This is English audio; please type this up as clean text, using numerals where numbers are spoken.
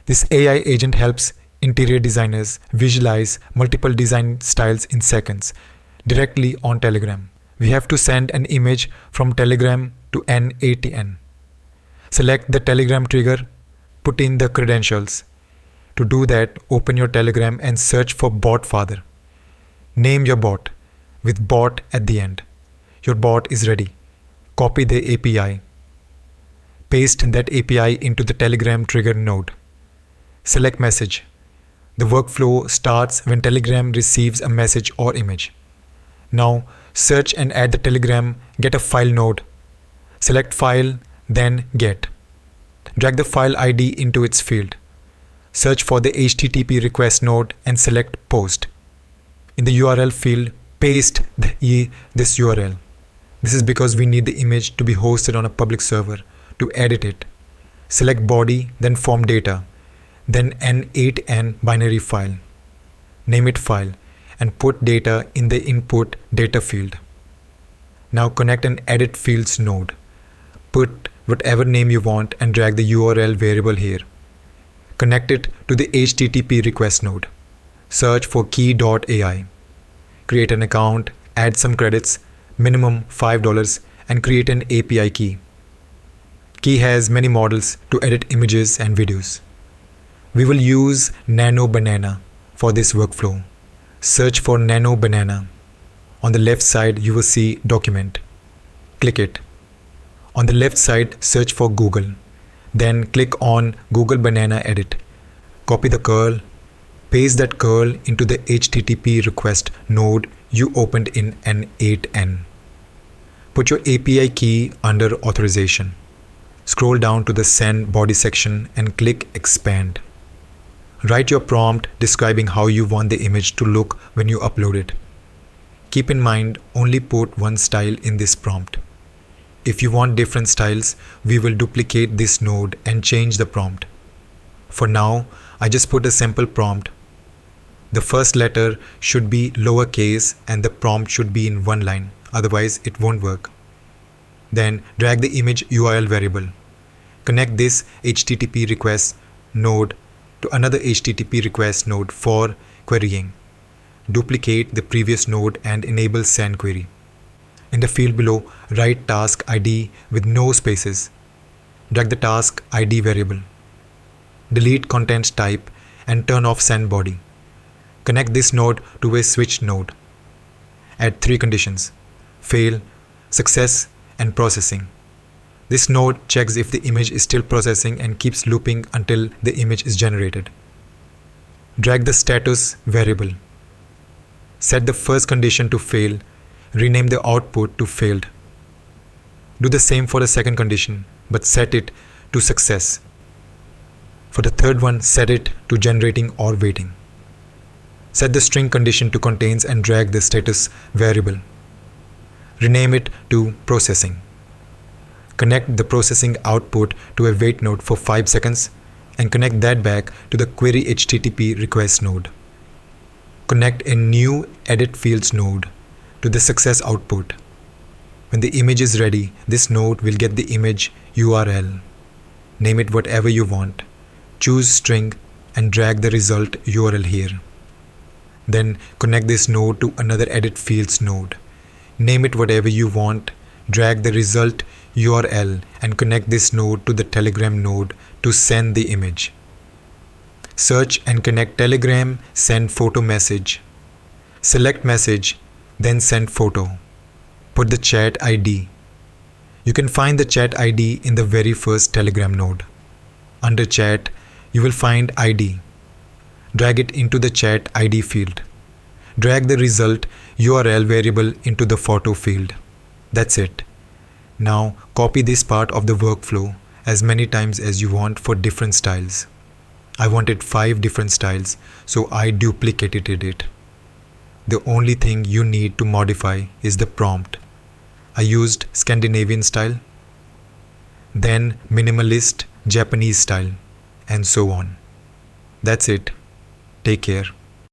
This AI agent helps interior designers visualize multiple design styles in seconds directly on Telegram. We have to send an image from Telegram to N8n. Select the Telegram trigger, put in the credentials. To do that, open your Telegram and search for bot father. Name your bot with bot at the end. Your bot is ready. Copy the API. Paste that API into the Telegram trigger node. Select message. The workflow starts when Telegram receives a message or image. Now search and add the Telegram get a file node. Select file, then get. Drag the file ID into its field. Search for the HTTP request node and select post. In the URL field, paste this URL. This is because we need the image to be hosted on a public server to edit it. Select body, then form data, then N8n binary file. Name it file and put data in the input data field. Now connect an edit fields node. Put whatever name you want and drag the URL variable here. Connect it to the HTTP request node. Search for key.ai. Create an account, add some credits, minimum $5, and create an API key. Key has many models to edit images and videos. We will use Nano Banana for this workflow. Search for Nano Banana. On the left side, you will see document. Click it. On the left side, search for Google. Then click on Google Banana Edit. Copy the curl. Paste that curl into the HTTP request node you opened in N8n. Put your API key under authorization. Scroll down to the send body section and click expand. Write your prompt describing how you want the image to look when you upload it. Keep in mind, only put one style in this prompt. If you want different styles, we will duplicate this node and change the prompt. For now, I just put a simple prompt. The first letter should be lowercase and the prompt should be in one line, otherwise it won't work. Then drag the image URL variable. Connect this HTTP request node to another HTTP request node for querying. Duplicate the previous node and enable send query. In the field below, write task ID with no spaces. Drag the task ID variable. Delete content type and turn off send body. Connect this node to a switch node. Add 3 conditions: fail, success, and processing. This node checks if the image is still processing and keeps looping until the image is generated. Drag the status variable. Set the first condition to fail. Rename the output to failed. Do the same for the second condition, but set it to success. For the third one, set it to generating or waiting. Set the string condition to contains and drag the status variable. Rename it to processing. Connect the processing output to a wait node for 5 seconds and connect that back to the query HTTP request node. Connect a new edit fields node to the success output. When the image is ready, this node will get the image URL. Name it whatever you want. Choose string and drag the result URL here. Then connect this node to another edit fields node. Name it whatever you want. Drag the result URL and connect this node to the Telegram node to send the image. Search and connect Telegram send photo message. Select message, then send photo. Put the chat ID. You can find the chat ID in the very first Telegram node. Under chat, you will find ID. Drag it into the chat ID field. Drag the result URL variable into the photo field. That's it. Now copy this part of the workflow as many times as you want for different styles. I wanted 5 different styles, so I duplicated it. The only thing you need to modify is the prompt. I used Scandinavian style, then minimalist Japanese style, and so on. That's it. Take care.